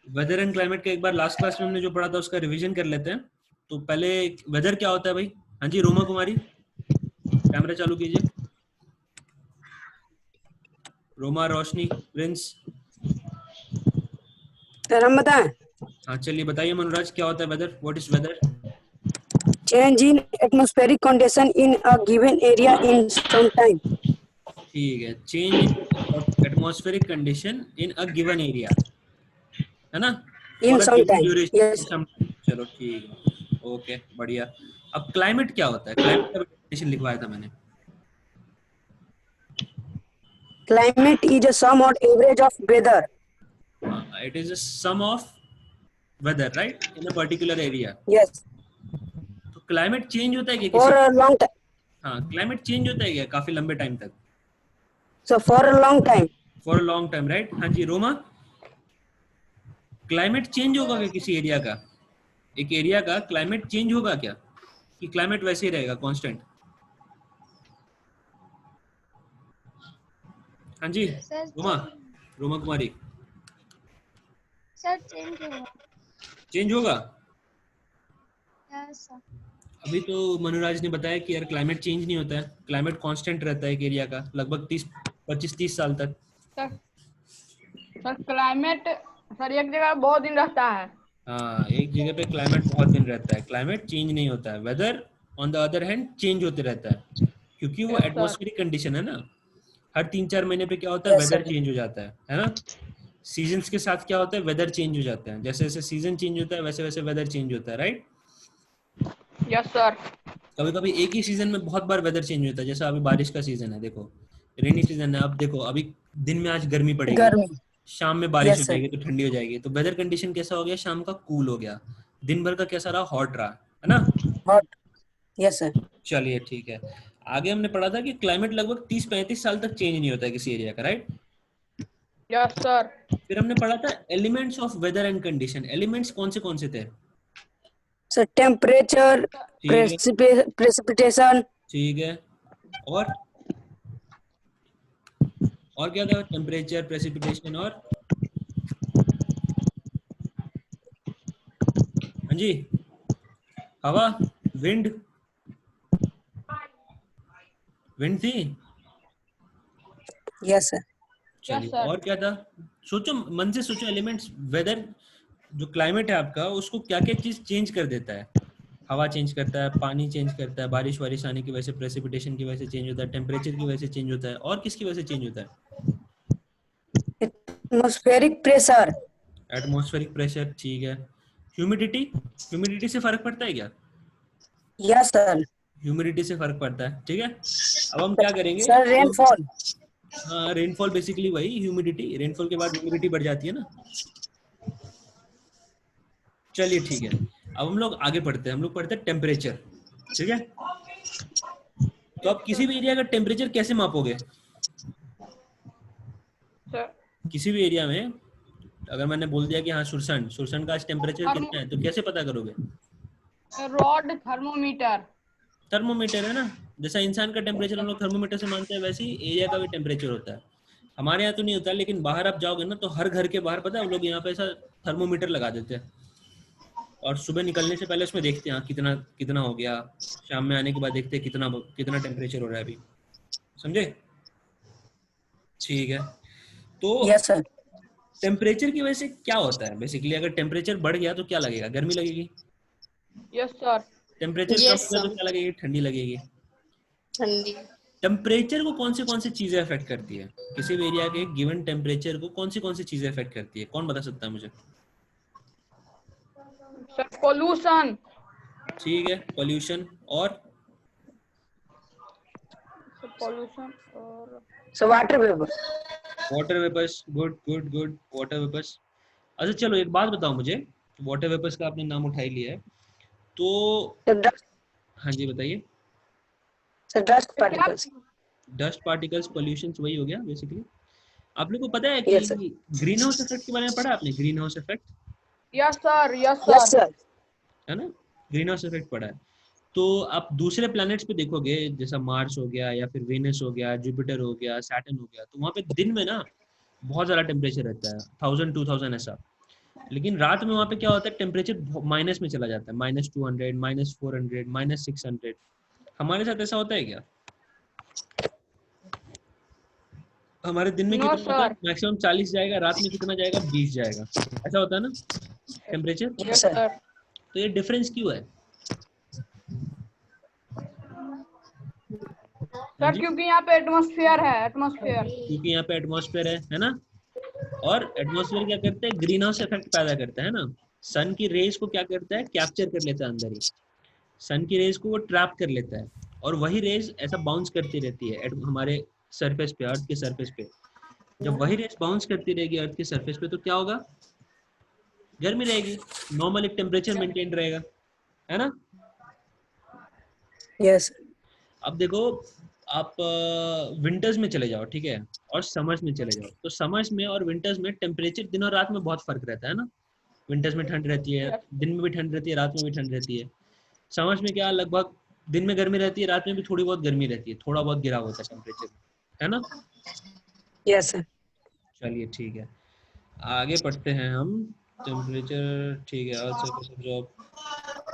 Weather and climate का एक बार last class में हमने जो पढ़ा था उसका रिवीजन कर लेते हैं। तो पहले वेदर क्या होता है भाई? हाँ जी, रोमा कुमारी कैमरा चालू कीजिए। रोमा, रोशनी, प्रिंस। सर हम बताएं। हाँ चलिए बताइए मनोराज, क्या होता है weather? What is weather? Change in atmospheric condition in a given area in some time. ठीक है, change atmospheric condition in a given area, है ना? In for a some given time, yes. Duration. चलो ठीक है, ओके बढ़िया। अब climate क्या होता है? क्लाइमेट का डेफिनेशन लिखवाया था मैंने। क्लाइमेट इज अ सम और average of weather. It is a sum of weather right in a particular area. Yes. तो क्लाइमेट चेंज होता है क्या किसी? For a long time. हाँ, क्लाइमेट चेंज होता है क्या काफी लंबे टाइम तक? So for a long time. For a long time right. हाँ जी रोमा, क्लाइमेट चेंज होगा क्या किसी एरिया का? एक एरिया का क्लाइमेट चेंज होगा क्या, कि क्लाइमेट वैसे ही रहेगा कांस्टेंट? हाँ जी सर रोमा, रोमा कुमारी, चेंज होगा। चेंज होगा। Yes sir. अभी तो मनोराज ने बताया कि यार क्लाइमेट चेंज नहीं होता है, क्लाइमेट कांस्टेंट रहता है एक एरिया का लगभग 25-30 साल तक। सर सर क्लाइमेट सर एक जगह बहुत दिन रहता है। हाँ, एक जगह पे क्लाइमेट बहुत दिन रहता है, क्लाइमेट चेंज नहीं होता है। Weather on the other hand change होते रहता है, क्योंकि वो यस सर। एटमॉस्फेरिक कंडीशन है ना। हर 3-4 महीने पे क्या होता है, यस वेदर सर। चेंज हो जाता है ना। सीजन्स के साथ क्या होता है, वेदर चेंज हो जाता है। जैसे जैसे सीजन चेंज होता है वैसे वैसे वेदर चेंज होता है, राइट। Yes sir. कभी कभी एक ही सीजन में बहुत बार वेदर चेंज होता है, जैसे अभी बारिश का सीजन है, देखो रेनी सीजन है। अब देखो अभी दिन में आज गर्मी पड़ेगी, गर्मी। शाम में बारिश हो यस सर। जाएगी तो ठंडी हो जाएगी। तो वेदर कंडीशन कैसा हो गया, शाम का कूल हो गया, दिन भर का कैसा रहा, हॉट रहा, है ना। हॉट। Yes sir. चलिए ठीक है, आगे हमने पढ़ा था कि क्लाइमेट लगभग 30-35 साल तक चेंज नहीं होता है किसी एरिया का, राइट। Yes sir. फिर हमने पढ़ा था elements of weather and condition. Elements कौन से थे? सर टेम्परेचर, ठीक है, प्रेसिपिटेशन। ठीक है। और क्या था? टेम्परेचर, प्रेसिपिटेशन और हाँ जी, हवा, विंड। विंड थी। Yes sir. चलिए, यस सर। और क्या था? सोचो, मन से सोचो, एलिमेंट्स, वेदर, जो क्लाइमेट है आपका उसको क्या क्या चीज चेंज कर देता है? हवा चेंज करता है, पानी चेंज करता है, बारिश वारिश आने की वजह से, प्रेसिपिटेशन की वजह से चेंज होता है, टेम्परेचर की वजह से चेंज होता है, और किसकी वजह से चेंज होता है? Atmospheric pressure. एटमॉस्फेरिक प्रेशर, ठीक है। ह्यूमिडिटी, ह्यूमिडिटी से फर्क पड़ता है क्या? Yes sir. ह्यूमिडिटी से फर्क पड़ता है, ठीक है। अब हम क्या करेंगे, सर रेनफॉल। हाँ रेनफॉल बेसिकली वही ह्यूमिडिटी, रेनफॉल के बाद ह्यूमिडिटी बढ़ जाती है ना। चलिए ठीक है, अब हम लोग आगे पढ़ते हैं। हम लोग पढ़ते हैं टेम्परेचर, ठीक है। तो आप किसी भी एरिया का टेम्परेचर कैसे मापोगे? सर किसी भी एरिया में अगर मैंने बोल दिया कि हाँ सुरसन, सुरसन का आज टेम्परेचर थर्मो कितना है, तो कैसे पता करोगे? Rod thermometer. थर्मोमीटर है ना। जैसा इंसान का टेम्परेचर हम लोग थर्मोमीटर से मानते हैं, वैसे ही एरिया का भी टेम्परेचर होता है। हमारे यहाँ तो नहीं होता, लेकिन बाहर आप जाओगे ना तो हर घर के बाहर पता है, हम लोग यहाँ पे ऐसा थर्मोमीटर लगा देते हैं। और सुबह निकलने से पहले उसमें देखते हैं हाँ, कितना कितना हो गया। शाम में आने के बाद देखते हैं कितना कितना टेम्परेचर हो रहा है अभी। समझे? ठीक है। तो यस सर। टेम्परेचर की वजह से क्या होता है बेसिकली, अगर टेम्परेचर बढ़ गया तो क्या लगेगा? गर्मी लगेगी। Yes sir. टेम्परेचर कम यस होगा तो सर। क्या लगेगी? ठंडी लगेगी। ठंडी। टेम्परेचर को कौन सी चीजें अफेक्ट करती है? किसी भी एरिया के गिवन टेम्परेचर को कौन सी चीजें अफेक्ट करती है? कौन बता सकता है मुझे? Sir pollution. ठीक है, पोल्यूशन। और पोल्यूशन और so water vapour. Water vapours, good good good, water vapours. अच्छा चलो एक बात बताओ मुझे, वाटर वेपर्स का आपने नाम उठा ही लिया है तो सर डस्ट। हाँ जी बताइए। सर डस्ट क्या? पार्टिकल्स। डस्ट पार्टिकल्स, पोल्यूशन वही हो गया बेसिकली। आप लोग को पता है कि yes sir. Green house effect के बारे में पढ़ा आपने? Green house effect, yes sir. Yes yes sir. Sir. है ना। ग्रीन हाउस इफेक्ट पढ़ा है। तो आप दूसरे प्लैनेट्स पे देखोगे, जैसा मार्स हो गया या फिर वेनस हो गया, जुपिटर हो गया, सैटर्न हो गया, तो वहाँ पे दिन में ना बहुत ज़्यादा टेम्परेचर रहता है, 1000-2000 ऐसा। लेकिन रात में वहाँ पे क्या होता है, टेम्परेचर माइनस में चला जाता है, -200, -400, -600। हमारे साथ ऐसा होता है क्या? हमारे दिन में नो कितना होता है, सर। मैक्सिमम 40 जाएगा, रात में कितना जाएगा, 20 जाएगा, ऐसा होता है ना temperature. Yes, yes sir. Sir. तो ये डिफरेंस क्यों है? हाँ सर जी, क्योंकि यहाँ पे एटमॉस्फेयर है, एटमॉस्फेयर। क्योंकि यहाँ पे एटमॉस्फेयर है ना। और एटमॉस्फेयर क्या करते हैं, ग्रीन हाउस इफेक्ट पैदा करता है ना। सन की रेज को क्या करता है, कैप्चर कर लेता है अंदर ही, सन की रेज को वो ट्रैप कर लेता है, और वही रेज ऐसा बाउंस करती रहती है हमारे सरफेस पे, अर्थ के सरफेस पे। जब वही रेज बाउंस करती रहेगी अर्थ के सरफेस पे, तो क्या होगा, गर्मी रहेगी, नॉर्मल एक टेम्परेचर मेंटेन रहेगा, है ना। Yes. अब देखो, आप विंटर्स में चले जाओ, ठीक है, और समर्स में चले जाओ, तो समर्स में और विंटर्स में टेम्परेचर दिन और रात में बहुत फर्क रहता है ना। विंटर्स में ठंड रहती है, दिन में भी ठंड रहती है, रात में भी ठंड रहती है। समर्स में क्या, लगभग दिन में गर्मी रहती है, रात में भी थोड़ी बहुत गर्मी रहती है, थोड़ा बहुत गिरा होता है टेम्परेचर, है ना। Yes, sir. चलिए ठीक है, आगे पढ़ते हैं हम। टेम्परेचर ठीक है, earth surface absorb,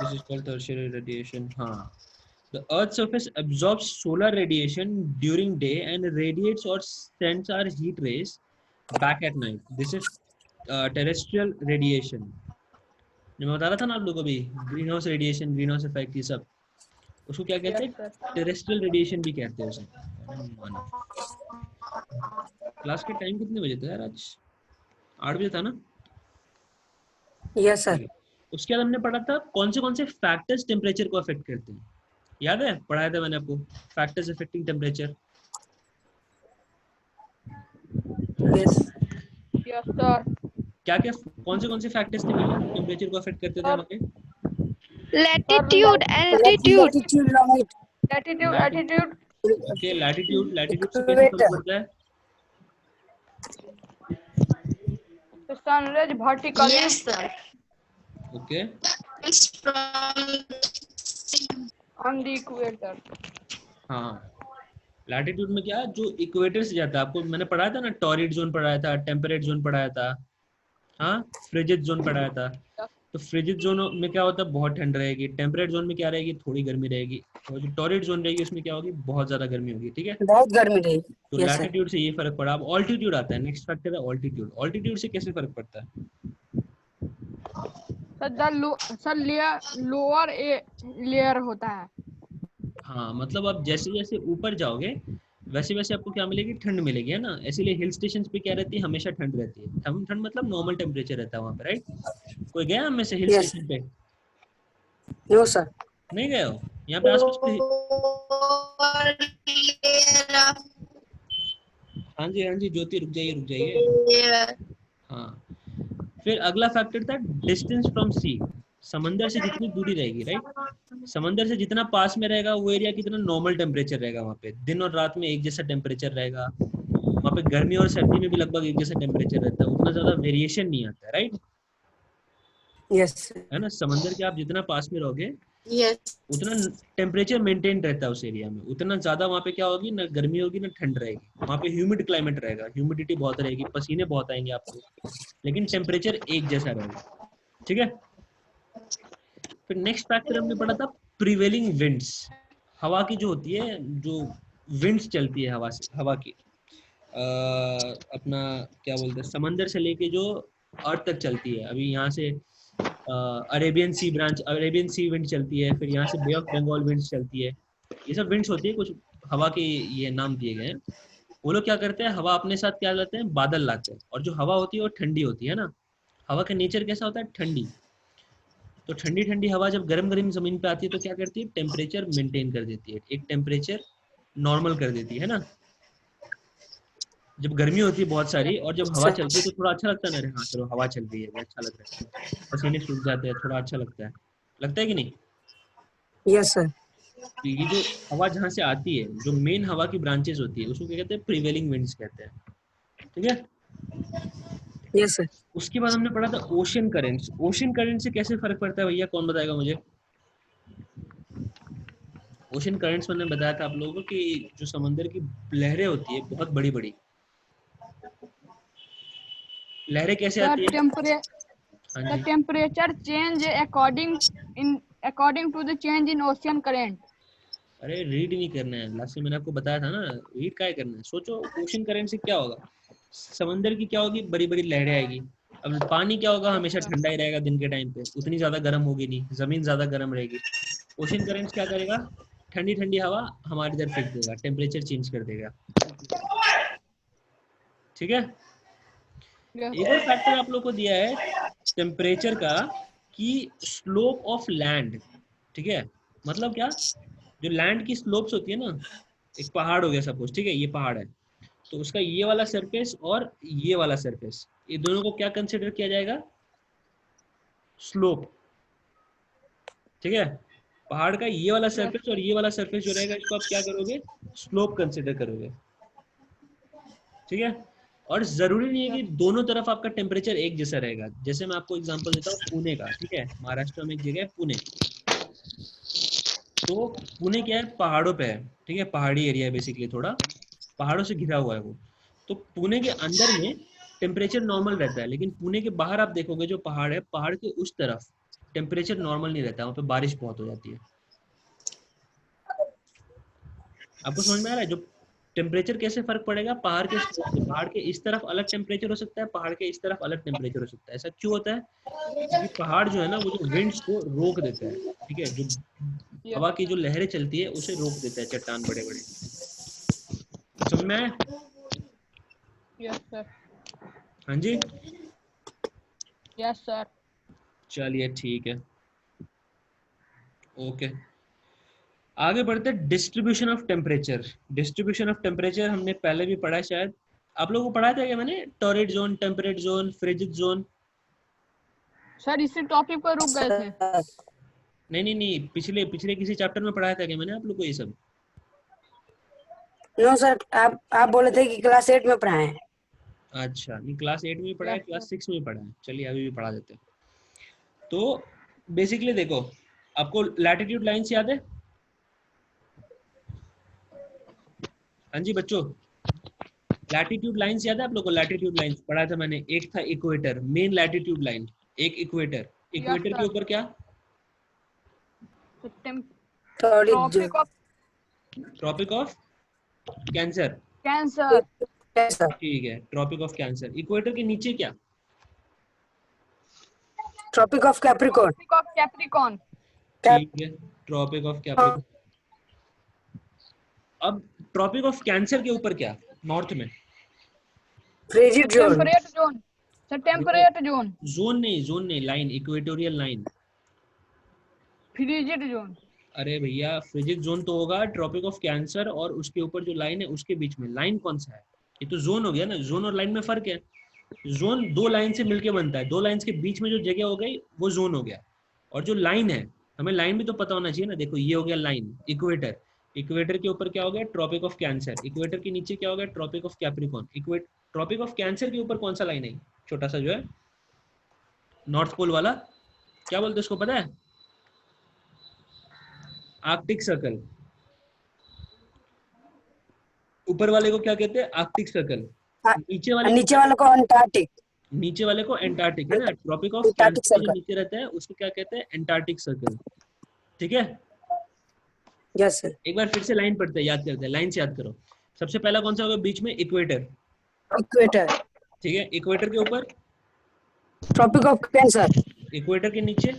this is called tertiary radiation. हाँ, the earth's surface absorbs solar radiation during day and radiates or sends our heat rays back at night. This is terrestrial radiation. जो मैं बता रहा था ना आप लोगों को भी, green house radiation, green house effect, ये सब, उसको क्या कहते यस हैं, सर। टेरेस्ट्रियल रेडिएशन भी कहते हैं उसे। क्लास के टाइम कितने बजे था यार आज? 8 बजे था ना। Yes, sir. चलिए, उसके बाद हमने पढ़ा था कौन से फैक्टर्स टेम्परेचर को अफेक्ट करते हैं, याद है, पढ़ाया था मैंने आपको, factors affecting temperature. Yes. Yes sir. क्या क्या, कौन से फैक्टर्स थे भैया टेम्परेचर को अफेक्ट करते थे सर हमारे? Latitude, altitude. Latitude, longitude, latitude, latitude, attitude. Okay, latitude से कैसे फर्क equator. पड़ता है? Sunrise vertically Yes, sir. Okay, It's from on the equator. हाँ, लैटिट्यूड में क्या, जो इक्वेटर से जाता है, आपको मैंने पढ़ाया था ना, टॉरिड जोन पढ़ाया था, टेम्परेट जोन पढ़ाया था, हाँ, फ्रिजिड जोन पढ़ाया था। तो फ्रिजिड जोन में क्या होता है, बहुत ठंड रहेगी, टेम्परेट जोन में क्या रहेगी, थोड़ी गर्मी रहेगी, और जो टॉरिड जोन रहेगी उसमें क्या होगी, बहुत ज्यादा गर्मी होगी, ठीक है। बहुत गर्मी रहेगी. तो Yes, sir. लैटिट्यूड से ये फर्क पड़ा। अब ऑल्टीट्यूड आता है, नेक्स्ट फैक्टर है ऑल्टीट्यूड। ऑल्टीट्यूड से कैसे फर्क पड़ता है? सर लोअर लेयर होता है। हाँ, मतलब आप जैसे जैसे ऊपर जाओगे वैसे वैसे आपको क्या मिलेगी, ठंड मिलेगी, है ना। इसीलिए हिल स्टेशन पे क्या रहती है, हमेशा ठंड रहती है। ठंड मतलब नॉर्मल टेम्परेचर रहता है वहाँ पे, राइट। कोई गया हम में से हिल Yes. स्टेशन पे? No, sir. नहीं गए हो? यहाँ पे आसपास कोई? lower layer of हाँ जी, हाँ जी, ज्योति रुक जाइए, रुक जाइए। air. हाँ, फिर अगला फैक्टर था डिस्टेंस फ्रॉम सी। समंदर से जितनी दूरी रहेगी, राइट, समंदर से जितना पास में रहेगा वो एरिया कितना नॉर्मल टेम्परेचर रहेगा, वहाँ पे दिन और रात में एक जैसा टेम्परेचर रहेगा, वहाँ पे गर्मी और सर्दी में भी लगभग एक जैसा टेम्परेचर रहता है, उतना ज्यादा वेरिएशन नहीं आता है, राइट, Yes, sir. है ना। समंदर के आप जितना पास में रहोगे Yes. उतना टेम्परेचर मेंटेन रहता है उस एरिया में, उतना ज्यादा वहाँ पे क्या होगी, ना गर्मी होगी ना ठंड रहेगी, वहाँ पे ह्यूमिड क्लाइमेट रहेगा, ह्यूमिडिटी बहुत रहेगी, पसीने बहुत आएंगे आपको, लेकिन टेम्परेचर एक जैसा रहेगा, ठीक है। फिर नेक्स्ट फैक्टर हमने पढ़ा था प्रिवेलिंग विंड्स। हवा की जो होती है, जो विंड्स चलती है हवा से, हवा की अपना क्या बोलते हैं, समंदर से लेके जो अर्थ तक चलती है। अभी यहाँ से अरेबियन सी ब्रांच, अरेबियन सी विंड चलती है, फिर यहाँ से बे ऑफ बंगाल विंड्स चलती है। ये सब विंड्स होती है, कुछ हवा के ये नाम दिए गए हैं। वो लोग क्या करते हैं, हवा अपने साथ क्या लाते हैं, बादल लाते हैं, और जो हवा होती है वो ठंडी होती है ना। हवा का नेचर कैसा होता है, ठंडी। तो ठंडी ठंडी हवा जब गर्म गर्म जमीन पे आती है तो क्या करती है, टेम्परेचर मेंटेन कर देती है, एक टेम्परेचर नॉर्मल कर देती है ना। जब गर्मी होती है बहुत सारी और जब हवा Sir. चलती है तो थोड़ा अच्छा लगता है ना, अरे हाँ चलो हवा चल रही है, अच्छा लग रहा है, पसीने सूख जाते हैं, थोड़ा अच्छा लगता है कि नहीं। Yes, sir. तो ये जो हवा जहाँ से आती है, जो मेन हवा की ब्रांचेस होती है, उसको क्या कहते हैं, प्रिवेलिंग विंड्स कहते हैं, ठीक है। Yes, sir. उसके बाद हमने पढ़ा था ओशन करेंट्स। ओशन करंट से कैसे फर्क पड़ता है भैया, कौन बताएगा मुझे? ओशन करंट्स मैंने बताया था आप लोगों को कि जो समंदर की लहरें होती है बहुत बड़ी बड़ी, लहरें कैसे सर आती है? हाँ The जी, temperature change according to the change in ocean current. अरे रीड नहीं करना है, लास्ट में मैंने आपको बताया था ना, रीड क्या करना है। सोचो ओशन करंट से क्या होगा, समंदर की क्या होगी, बड़ी बड़ी लहरें आएगी। अब पानी क्या होगा, हमेशा ठंडा ही रहेगा दिन के टाइम पे, उतनी ज्यादा गर्म होगी नहीं, जमीन ज्यादा गर्म रहेगी। ओशन करंट क्या करेगा, ठंडी ठंडी हवा हमारी इधर फेंक देगा, टेम्परेचर चेंज कर देगा। ठीक है। Yes. एक और फैक्टर आप लोग को दिया है टेम्परेचर का, कि स्लोप ऑफ लैंड। ठीक है, मतलब क्या, जो लैंड की स्लोप्स होती है ना, एक पहाड़ हो गया सपोज, ठीक है, ये पहाड़ है, तो उसका ये वाला सरफेस और ये वाला सरफेस, ये दोनों को क्या कंसिडर किया जाएगा, स्लोप। ठीक है, पहाड़ का ये वाला सरफेस और ये वाला सरफेस जो रहेगा, इसको आप क्या करोगे, स्लोप कंसिडर करोगे। ठीक है, और जरूरी नहीं है कि दोनों तरफ आपका टेम्परेचर एक जैसा रहेगा। जैसे मैं आपको एग्जांपल देता हूँ पुणे का, ठीक है, महाराष्ट्र में एक जगह है पुणे। तो पुणे क्या है, पहाड़ों पे है, ठीक है, पहाड़ी एरिया है बेसिकली, थोड़ा पहाड़ों से घिरा हुआ है वो। तो पुणे के अंदर में टेम्परेचर नॉर्मल रहता है, लेकिन पुणे के बाहर आप देखोगे जो पहाड़ है, पहाड़ के उस तरफ टेम्परेचर नॉर्मल नहीं रहता है, वहाँ पे बारिश बहुत हो जाती है। आपको समझ में आ रहा है, जो टेम्परेचर कैसे फर्क पड़ेगा, पहाड़ के स्लोप से, पहाड़ के इस तरफ अलग टेम्परेचर हो सकता है, पहाड़ के इस तरफ अलग टेम्परेचर हो सकता है। ऐसा क्यों होता है, क्योंकि पहाड़ जो है ना, वो जो विंड्स को रोक देता है। ठीक है, जो Yes. हवा की जो लहरें चलती है उसे रोक देता है, चट्टान बड़े बड़े। समझ में आया? Yes, sir. हाँ जी, Yes, sir. चलिए ठीक है, ओके। आगे बढ़ते हैं, distribution of temperature. Distribution of temperature हमने पहले भी पढ़ा है शायद, आप लोगों को पढ़ाया था क्या मैंने, torrid zone, temperate zone, frigid zone? Sir इसी टॉपिक पर रुक गए थे। नहीं नहीं नहीं, पिछले पिछले किसी चैप्टर में पढ़ाया था क्या मैंने आप लोग को ये सब? नो सर, आप बोले थे कि क्लास 8 में पढ़ाए हैं। अच्छा, नहीं क्लास 8 में भी पढ़ा है, Yes, क्लास sir. 6 में भी पढ़ा है, चलिए अभी भी पढ़ा देते हैं। तो बेसिकली देखो, आपको लैटिट्यूड लाइन्स याद है? हाँ जी बच्चों, लैटिट्यूड लाइन्स याद है आप लोग को? लैटिट्यूड लाइन्स पढ़ा था मैंने, एक था इक्वेटर, मेन लैटिट्यूड लाइन, एक इक्वेटर। Yes, इक्वेटर के sir. ऊपर क्या, So, थोड़ी Tropic of Tropic of Cancer. Cancer. Cancer, ठीक है, ट्रॉपिक ऑफ कैंसर। इक्वेटर के नीचे क्या, Tropic of Capricorn, Tropic of Capricorn. ठीक है, ट्रॉपिक ऑफ कैप्रिकॉर्न। अब ट्रॉपिक ऑफ कैंसर के ऊपर क्या, नॉर्थ में? Frigid zone, Temperate zone. So temperate zone. Zone नहीं, जोन नहीं, line, equatorial line. Frigid zone. अरे भैया, फ्रिजिड जोन तो होगा ट्रॉपिक ऑफ कैंसर और उसके ऊपर जो लाइन है उसके बीच में, लाइन कौन सा है? ये तो जोन हो गया ना, जोन और लाइन में फर्क है। जोन दो लाइन से मिलके बनता है, दो लाइन के बीच में जो जगह हो गई वो जोन हो गया। और जो लाइन है, हमें लाइन भी तो पता होना चाहिए ना। देखो ये हो गया लाइन, इक्वेटर, इक्वेटर के ऊपर क्या हो गया, ट्रॉपिक ऑफ कैंसर। इक्वेटर के नीचे क्या हो गया, Tropic of Capricorn. Tropic of Cancer के ऊपर कौन सा लाइन है, छोटा सा जो है नॉर्थ पोल वाला, क्या बोलते हैं उसको पता है? Arctic circle. ऊपर वाले को क्या कहते हैं, आर्कटिक सर्कल। नीचे वाले को नीचे वाले को अंटार्कटिक, नीचे वाले को एंटार्क्टिक है ना, ट्रॉपिक ऑफ अंटार्कटिक कैंसर जो सर्कल। नीचे रहता है उसको क्या कहते हैं, एंटार्क्टिक सर्कल। ठीक है, यस सर। एक बार फिर से लाइन पढ़ते हैं, याद करते हैं, लाइन से याद करो। सबसे पहला कौन सा होगा बीच में, इक्वेटर। इक्वेटर, ठीक है, इक्वेटर के ऊपर, ट्रॉपिक ऑफ कैंसर, इक्वेटर के नीचे,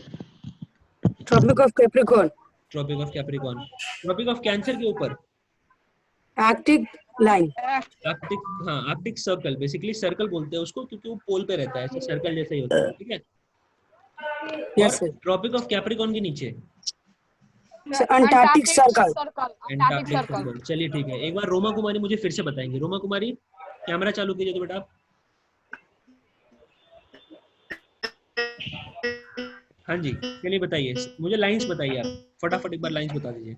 Tropic of Capricorn, Tropic of Capricorn. Tropic of Cancer के ऊपर आर्कटिक लाइन, आर्कटिक, हाँ आर्कटिक सर्कल, बेसिकली सर्कल बोलते हैं उसको क्योंकि वो पोल पे रहता है, ऐसे सर्कल जैसा ही होता है। ठीक है, यस और सर। ट्रॉपिक ऑफ कैप्रिकॉर्न के नीचे अंटार्कटिक सर्कल, एंटार्क्टिक सर्कल। चलिए ठीक है, एक बार रोमा कुमारी मुझे फिर से बताएंगे। रोमा कुमारी, कैमरा चालू कीजिए तो बेटा आप। हाँ जी, चलिए बताइए, मुझे लाइंस बताइए आप, फटाफट एक बार लाइंस बता दीजिए।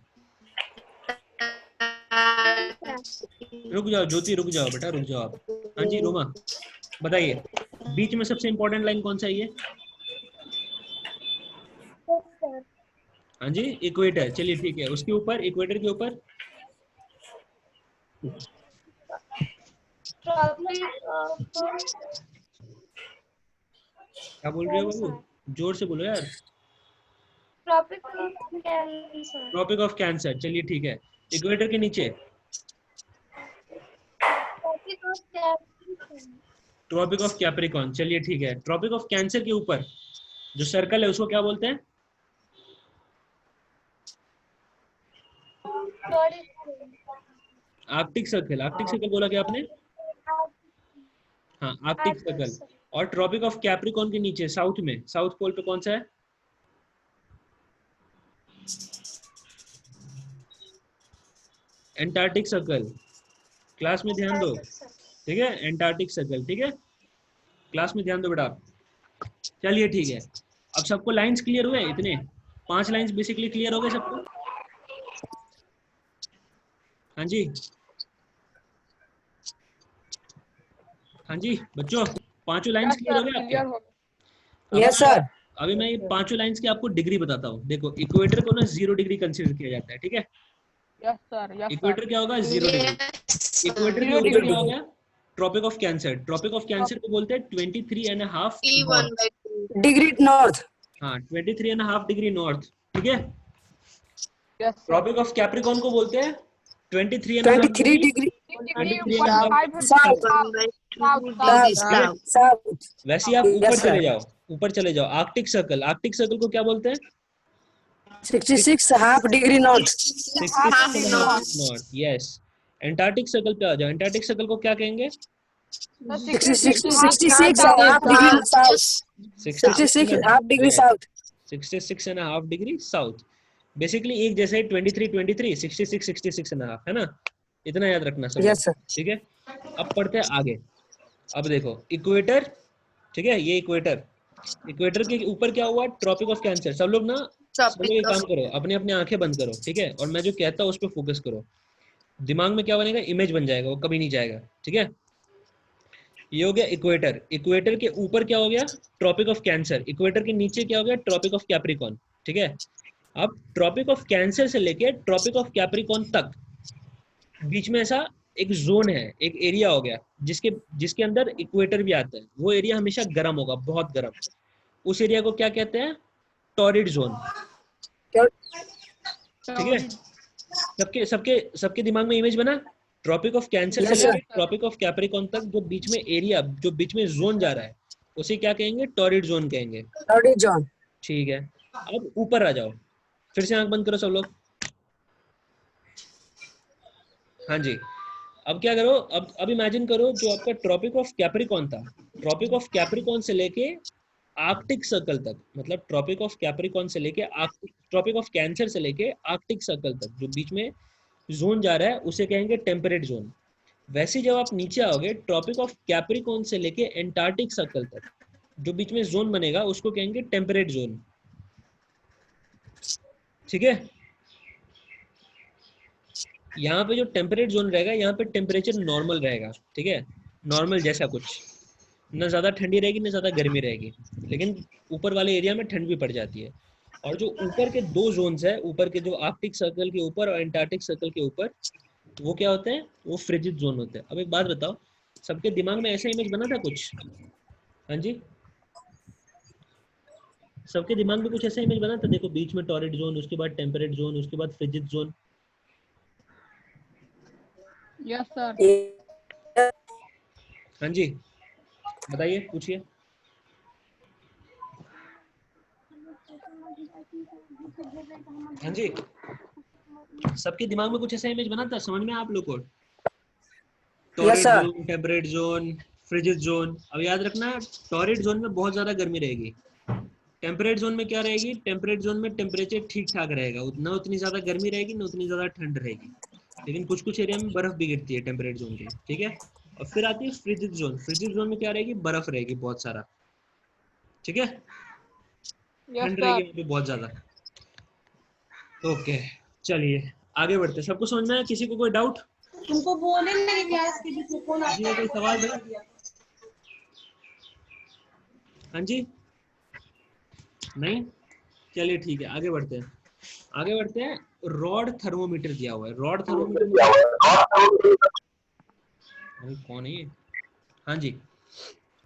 रुक जाओ ज्योति, रुक जाओ बेटा, रुक जाओ आप। हाँ जी रोमा बताइए, बीच में सबसे इंपॉर्टेंट लाइन कौन सा है ये? हाँ जी, इक्वेटर। चलिए ठीक है, उसके ऊपर, इक्वेटर के ऊपर क्या बोल रहे हो बाबू, जोर से बोलो यार। Tropical Cancer. Tropic of Cancer, चलिए ठीक है। इक्वेटर के नीचे Tropic of Capricorn. Tropic of Capricorn, चलिए ठीक है। ट्रॉपिक ऑफ कैंसर के ऊपर जो सर्कल है उसको क्या बोलते हैं? Arctic circle. आर्कटिक सर्कल बोला क्या आपने? हाँ, आर्कटिक सर्कल। और ट्रॉपिक ऑफ कैप्रिकॉर्न के नीचे साउथ में, साउथ पोल पे कौन सा है? Antarctic circle. क्लास में ध्यान दो, ठीक है, एंटार्क्टिक सर्कल, ठीक है, क्लास में ध्यान दो बेटा। चलिए ठीक है, अब सबको लाइंस क्लियर हुए? इतने 5 लाइंस बेसिकली क्लियर हो गए सबको? हाँ जी, हाँ जी बच्चों, 5 लाइंस क्लियर हो गए क्लियर आपके? हो अब यस सर। अभी मैं ये 5 लाइंस की आपको डिग्री बताता हूँ। देखो, इक्वेटर को ना 0 डिग्री कंसीडर किया जाता है, ठीक है। Yes sir, yes equator sir. क्या होगा? 0 डिग्री। इक्वेटर के 0 ऊपर डिग्री क्या हो गया? Tropic of Cancer. Tropic of Cancer को बोलते हैं 23.5 T1 north. by 2. Degree north. हाँ, 23.5 डिग्री नॉर्थ, ठीक है। Yes sir. Tropic of Capricorn को बोलते हैं 23.5 23 degree degree 23.5 south. T1 by 2 South, degrees south. south. South. वैसे ही आप Yes, ऊपर sir. चले जाओ, ऊपर चले जाओ। आर्कटिक सर्कल, आर्कटिक सर्कल को क्या बोलते हैं? 66 half degree north. 66 north, yes. Antarctic circle पे आ जाओ। एंटार्क्टिक सर्कल को क्या कहेंगे? 66 half degree south. 66 half degree south. 66.5 degree south. Basically एक जैसे 23 23 66 66 एंड हाफ, है ना? इतना याद रखना सब। Yes sir. ठीक है, अब पढ़ते हैं आगे। अब देखो इक्वेटर, ठीक है, ये इक्वेटर। इक्वेटर के ऊपर क्या हुआ? Tropic of Cancer. सब लोग एक काम करो, अपने अपने आंखें बंद करो, ठीक है, और मैं जो कहता हूँ उस पर फोकस करो। दिमाग में क्या बनेगा? इमेज बन जाएगा, वो कभी नहीं जाएगा, ठीक है। ये हो गया इक्वेटर। इक्वेटर के ऊपर क्या हो गया? Tropic of Cancer. इक्वेटर के नीचे क्या हो गया? ट्रॉपिक ऑफ कैप्रिकॉर्न, ठीक है। अब ट्रॉपिक ऑफ कैंसर से लेके ट्रॉपिक ऑफ कैप्रिकॉर्न तक बीच में ऐसा एक जोन है, एक एरिया हो गया, जिसके जिसके अंदर इक्वेटर भी आता है। वो एरिया हमेशा गर्म होगा, बहुत गर्म। उस एरिया को क्या कहते हैं? टॉरिड जोन, ठीक है। सबके सबके सबके दिमाग में इमेज बना? ट्रॉपिक ऑफ कैंसर से Yes, sir. लेकर ट्रॉपिक ऑफ कैप्रिकॉर्न तक जो बीच में एरिया, जो बीच में जोन जा रहा है, उसे क्या कहेंगे? टॉरिड जोन कहेंगे, टॉरिड जोन। ठीक है। अब ऊपर आ जाओ, फिर से आंख बंद करो सब लोग। हाँ जी, अब क्या करो? अब इमेजिन करो जो आपका ट्रॉपिक ऑफ कैप्रिकॉर्न था, ट्रॉपिक ऑफ कैप्रिकॉर्न से लेके आर्कटिक सर्कल तक, मतलब ट्रॉपिक ऑफ कैप्रिकॉर्न से लेके ट्रॉपिक ऑफ कैंसर से लेके आर्कटिक सर्कल तक जो बीच में जोन जा रहा है उसे कहेंगे टेम्परेट जोन। वैसे जब आप नीचे आओगे, ट्रॉपिक ऑफ कैप्रिकॉर्न से लेके एंटार्क्टिक सर्कल तक जो बीच में जोन बनेगा उसको कहेंगे टेम्परेट जोन, ठीक है। यहाँ पे जो टेम्परेट जोन रहेगा, यहाँ पे टेम्परेचर नॉर्मल रहेगा, ठीक है, नॉर्मल जैसा कुछ, ना ज़्यादा ठंडी रहेगी ना ज़्यादा गर्मी रहेगी, लेकिन ऊपर वाले एरिया में ठंड भी पड़ जाती है। और जो ऊपर के 2 जोन्स है, ऊपर के जो आर्कटिक सर्कल के ऊपर और एंटार्क्टिक सर्कल के ऊपर, वो क्या होते हैं? वो फ्रिजिड जोन होते हैं। अब एक बात बताओ, सबके दिमाग में ऐसा इमेज बना था कुछ? हाँ जी, सबके दिमाग में कुछ ऐसा इमेज बना था? देखो, बीच में टॉरिड जोन, उसके बाद टेम्परेट जोन, उसके बाद फ्रिजिड जोन। Yes sir. हाँ जी, बताइए, पूछिए। हाँ जी, सबके दिमाग में कुछ ऐसा इमेज बना था? समझ में आप लोग को? Torrid sir. Zone, temperate zone, frigid zone. अब याद रखना, टॉरिड जोन में बहुत ज्यादा गर्मी रहेगी। टेम्परेट जोन में क्या रहेगी? टेम्परेट जोन में टेम्परेचर ठीक ठाक रहेगा, ना उतनी ज्यादा गर्मी रहेगी ना उतनी ज्यादा ठंड रहेगी, लेकिन कुछ कुछ एरिया में बर्फ भी गिरती है टेम्परेट जोन के, ठीक है। और फिर आती है फ्रिजिड जोन। फ्रिजिड जोन में क्या रहेगी? बर्फ रहेगी बहुत सारा, ठीक है, यस ठंड रहेगी सर। वहाँ पे बहुत ज्यादा। ओके, चलिए आगे बढ़ते हैं। सबको समझ में आया? किसी को कोई डाउट? तुमको बोले नहीं क्लास के बीच में कौन किसी को कोई सवाल है? हाँ जी, नहीं? चलिए ठीक है, आगे बढ़ते हैं। आगे बढ़ते हैं। रॉड थर्मोमीटर दिया हुआ है। रॉड थर्मोमीटर, अरे कौन है ये? हाँ जी,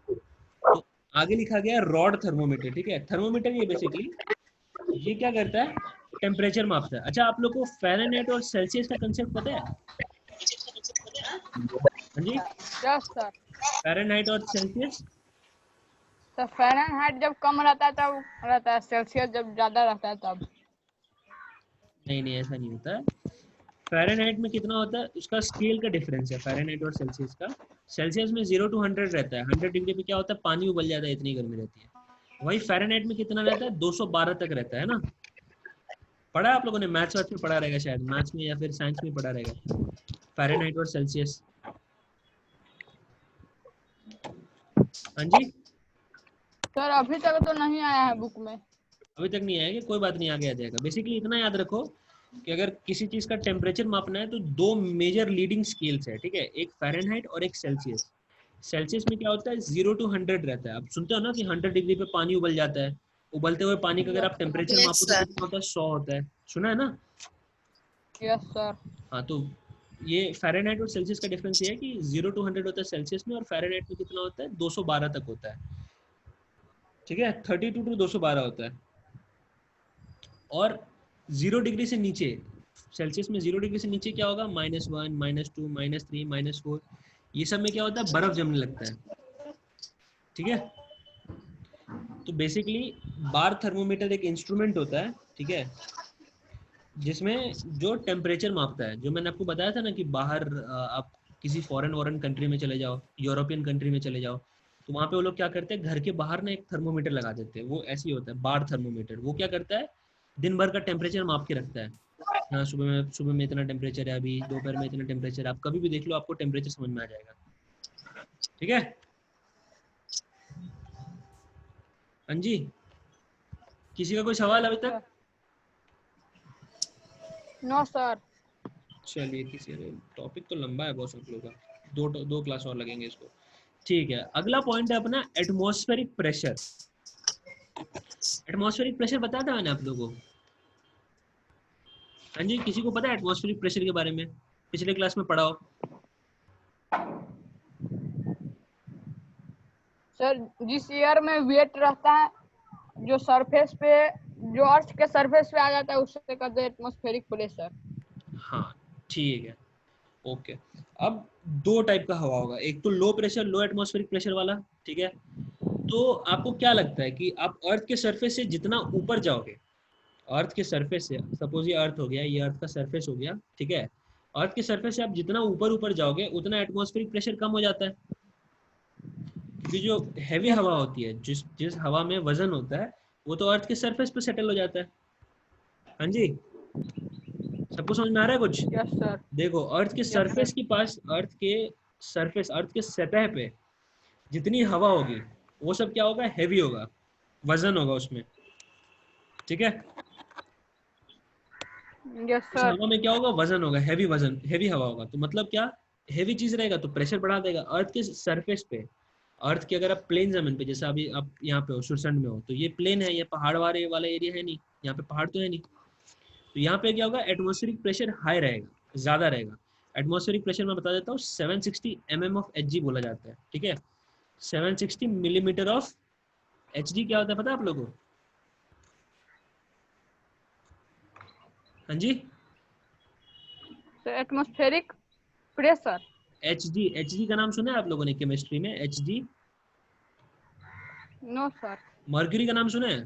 तो आगे लिखा गया रॉड थर्मोमीटर, ठीक है। थर्मोमीटर ये बेसिकली ये क्या करता है, टेम्परेचर मापता है। अच्छा, आप लोग को फ़ारेनहाइट और सेल्सियस का कंसेप्ट पता है? हाँ जी, यस सर। फ़ारेनहाइट और सेल्सियस। तो फ़ारेनहाइट जब कम रहता है तब रहता है, सेल्सियस जब ज्यादा रहता है तब। नहीं नहीं, ऐसा नहीं होता है। फ़ारेनहाइट में कितना होता है, उसका स्केल का डिफरेंस है फ़ारेनहाइट और सेल्सियस का। सेल्सियस में 0 to 100 रहता है। 100 डिग्री पे क्या होता है, पानी उबल जाता है, इतनी गर्मी रहती है। वही फ़ारेनहाइट में कितना रहता है, 212 तक रहता है ना। पढ़ा है आप लोगों ने, मैथ्स वैथ्स में पढ़ा रहेगा शायद, मैथ्स में या फिर साइंस में पढ़ा रहेगा, फ़ारेनहाइट और सेल्सियस। हाँ जी, सर अभी तक तो नहीं आया है बुक में। अभी तक नहीं आएगा, कोई बात नहीं, आगे आ जाएगा। बेसिकली इतना याद रखो कि अगर किसी चीज़ का टेम्परेचर मापना है तो दो मेजर लीडिंग स्केल्स है, ठीक है, एक फ़ारेनहाइट और एक सेल्सियस। सेल्सियस में क्या होता है, 0 to 100 रहता है। आप सुनते हो ना कि 100 डिग्री पे पानी उबल जाता है। उबलते हुए पानी का अगर आप टेम्परेचर मापो तो कितना होता है, 100 होता है। सुना है ना? Yes sir. हाँ, तो ये फ़ारेनहाइट और सेल्सियस का डिफरेंस ये है कि 0 to 100 होता है सेल्सियस में, और फ़ारेनहाइट में कितना होता है, 212 तक होता है, ठीक है। 32 to 212 होता है। और 0 डिग्री से नीचे, सेल्सियस में 0 डिग्री से नीचे क्या होगा, -1, -2, -3, -4, ये सब में क्या होता है, बर्फ जमने लगता है, ठीक है। तो बेसिकली बार थर्मोमीटर एक इंस्ट्रूमेंट होता है, ठीक है, जिसमें जो टेम्परेचर मापता है। जो मैंने आपको बताया था ना कि बाहर आप किसी फॉरेन कंट्री में चले जाओ, यूरोपियन कंट्री में चले जाओ, तो वहाँ पे वो लोग क्या करते हैं, घर के बाहर ना एक थर्मोमीटर लगा देते हैं। वो ऐसे ही होता है, बार थर्मोमीटर। वो क्या करता है, दिन भर का टेम्परेचर माप के रखता है। हाँ, सुबह में इतना टेम्परेचर है, अभी दोपहर में इतना टेम्परेचर है। आप कभी भी देख लो, आपको टेम्परेचर समझ में आ जाएगा, ठीक है। हाँ जी, किसी का कोई सवाल अभी तक? No sir. चलिए, किसी टॉपिक तो लंबा है बहुत, सब लोग का, दो क्लास और लगेंगे इसको। ठीक है, अगला पॉइंट है अपना एटमॉस्फेरिक प्रेशर। एटमॉस्फेरिक प्रेशर बताया था मैंने आप लोगों को। हाँ जी, किसी को पता है एटमॉस्फेरिक प्रेशर के बारे में, पिछले क्लास में पढ़ा हो? सर जिस एयर में वेट रहता है, जो सरफेस पे, जो अर्थ के सरफेस पे आ जाता है, उससे कहते हैं एटमॉस्फेरिक प्रेशर। हाँ, ठीक है, ओके। अब दो टाइप का हवा होगा, एक तो लो प्रेशर, लो एटमॉस्फेरिक प्रेशर वाला, ठीक है। तो आपको क्या लगता है कि आप अर्थ के सरफेस से जितना ऊपर जाओगे, अर्थ के सरफेस से, सपोज ये अर्थ हो गया, ये अर्थ का सरफेस हो गया, ठीक है, अर्थ के सरफेस से आप जितना ऊपर ऊपर जाओगे उतना एटमॉस्फेरिक प्रेशर कम हो जाता है। क्योंकि जो हैवी हवा होती है, जिस जिस हवा में वजन होता है, वो तो अर्थ के सरफेस पे सेटल हो जाता है। हाँ जी, सबको समझ में आ रहा है कुछ? Yes sir. देखो, अर्थ के यस सरफेस सर। के पास, अर्थ के सरफेस, अर्थ के सतह पे जितनी हवा होगी, वो सब क्या होगा, हैवी होगा, वजन होगा उसमें, ठीक है। यस उस सर। हवा में क्या होगा, वजन होगा, हैवी वजन, हैवी हवा होगा। तो मतलब क्या, हैवी चीज रहेगा तो प्रेशर बढ़ा देगा। अर्थ के सरफेस पे, अर्थ के अगर आप प्लेन जमीन पे, जैसे अभी आप यहाँ पे हो, सुरसंड में हो, तो ये प्लेन है, ये पहाड़ वाले वाला एरिया है नहीं, यहाँ पे पहाड़ तो है नहीं। तो यहाँ पे क्या होगा, एटमॉस्फेरिक प्रेशर हाई रहेगा, ज्यादा रहेगा। एटमॉस्फेरिक प्रेशर मैं बता देता हूँ, 760 mm ऑफ Hg बोला जाता है, ठीक है। 760 मिलीमीटर ऑफ Hg क्या होता है पता है आप लोगों को? हाँ जी, सर एटमॉस्फेरिक प्रेशर। Hg का नाम सुना है आप लोगों ने केमिस्ट्री में? Hg, no sir. मर्क्यूरी का नाम सुना है?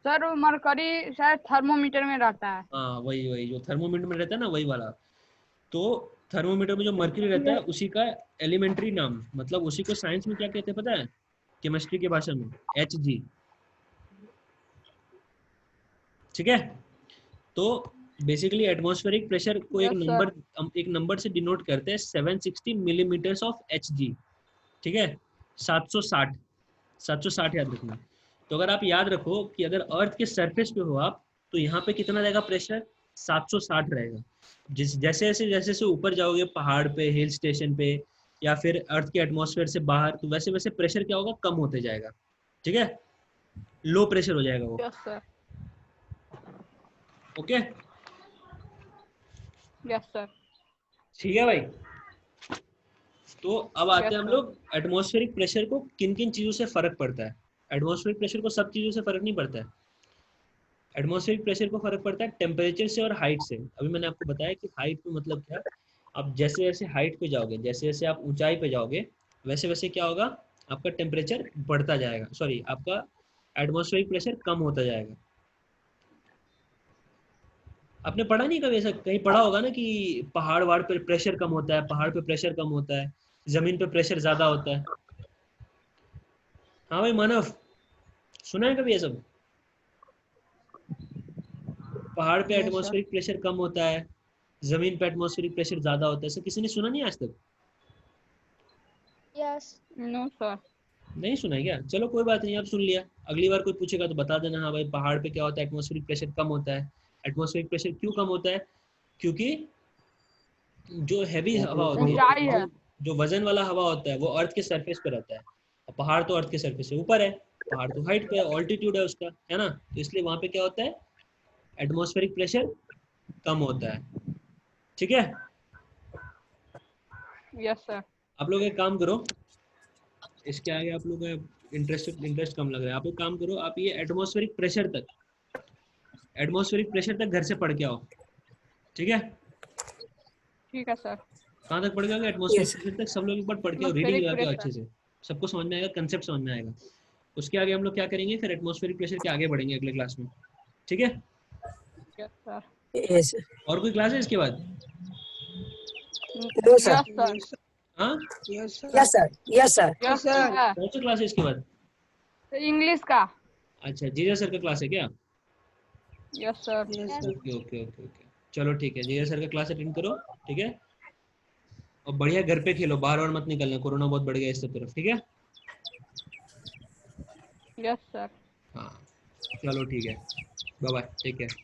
सर मरकरी शायद थर्मोमीटर में रहता है। हाँ, वही वही जो थर्मोमीटर में रहता है ना, वही वाला। तो थर्मोमीटर में जो मर्क्यूरी रहता है, उसी का एलिमेंट्री नाम, मतलब उसी को साइंस में क्या कहते हैं पता है, केमिस्ट्री की भाषा में? Hg, ठीक है। तो बेसिकली एटमॉस्फेरिक प्रेशर को यस सर। एक नंबर से डिनोट करते हैं, 760 मिलीमीटर्स ऑफ Hg, ठीक है। 760, 760 याद रखना। तो अगर आप याद रखो कि अगर अर्थ के सरफेस पे हो आप, तो यहाँ पे कितना रहेगा प्रेशर, 760 रहेगा। जैसे जैसे जैसे जैसे ऊपर जाओगे, पहाड़ पे, हिल स्टेशन पे, या फिर अर्थ के एटमॉस्फेयर से बाहर, तो वैसे वैसे प्रेशर क्या होगा, कम होते जाएगा, ठीक है, लो प्रेशर हो जाएगा वो। Yes sir. Okay, yes sir. ठीक है भाई। तो अब आते हैं हम Yes, लोग एटमॉस्फेरिक प्रेशर को किन किन चीजों से फर्क पड़ता है। एटमॉस्फेरिक प्रेशर को सब चीजों से फर्क नहीं पड़ता है। एटमॉस्फेरिक प्रेशर को फर्क पड़ता है टेम्परेचर से और हाइट से। अभी मैंने आपको बताया कि हाइट पे मतलब क्या, आप जैसे जैसे हाइट पे जाओगे, जैसे जैसे आप ऊंचाई पे जाओगे, वैसे वैसे क्या होगा, आपका टेम्परेचर बढ़ता जाएगा, सॉरी आपका एटमॉस्फेरिक प्रेशर कम होता जाएगा। आपने पढ़ा नहीं कभी ऐसा, कहीं पढ़ा होगा ना कि पहाड़ वहाड़ पे प्रेशर कम होता है, पहाड़ पे प्रेशर कम होता है, जमीन पे प्रेशर ज्यादा होता है। हाँ भाई मानव, सुना है कभी ये सब? पहाड़ पे Yes, sir. एटमॉस्फेरिक प्रेशर कम होता है, जमीन पे एटमॉस्फेरिक प्रेशर ज्यादा होता है, ऐसा किसी ने सुना नहीं आज तक? Yes. No, sir. नहीं सुना है क्या? चलो कोई बात नहीं, आप सुन लिया, अगली बार कोई पूछेगा तो बता देना, हाँ भाई पहाड़ पे क्या होता है, एटमॉस्फेरिक प्रेशर कम होता है। एटमॉस्फेरिक प्रेशर क्यों कम होता है? क्योंकि जो हैवी हवा होती है, ऊंचाई है। जो वजन वाला हवा होता है वो अर्थ के सरफेस पे रहता है, और पहाड़ तो अर्थ के सरफेस से ऊपर है, पहाड़ तो हाइट पे है, ऑल्टीट्यूड है उसका, है ना, तो इसलिए वहां पे क्या होता है, एटमॉस्फेरिक प्रेशर कम होता है। ठीक है, Yes, sir. आप लोग एक काम करो, इसके आगे आप लोग इंटरेस्ट कम लग रहा है, आप एक काम करो, आप ये एटमॉस्फेरिक प्रेशर तक घर से पढ़ के आओ। ठीक है, ठीक है सर। कहाँ तक पढ़ के आओगे? Atmospheric Yes. प्रेशर तक सब लोग एक बार पढ़ के आओ, रीडिंग Atmospheric लगा के आओ pressure. अच्छे से, सबको समझ में आएगा, कंसेप्ट समझ में आएगा। उसके आगे हम लोग क्या करेंगे, फिर एटमॉस्फेरिक प्रेशर के आगे बढ़ेंगे अगले क्लास में। ठीक है, Yes, sir. Yes. और कोई क्लास है इसके बाद? No, sir. Yes, sir. हाँ, Yes, sir. Yes, sir. Yes, sir. Yes, sir. sir. कौन सा क्लास है इसके बाद? इंग्लिश का। अच्छा, जीजा सर का क्लास है क्या? Yes, sir. Yes, sir. Okay okay okay okay, चलो ठीक है, जीजा सर का क्लास अटेंड करो। ठीक है, और बढ़िया घर पे खेलो, बाहर और मत निकलना, कोरोना बहुत बढ़ गया इस सब तरफ। ठीक है, Yes, sir. हाँ चलो ठीक है, बाय बाय, टेक केयर।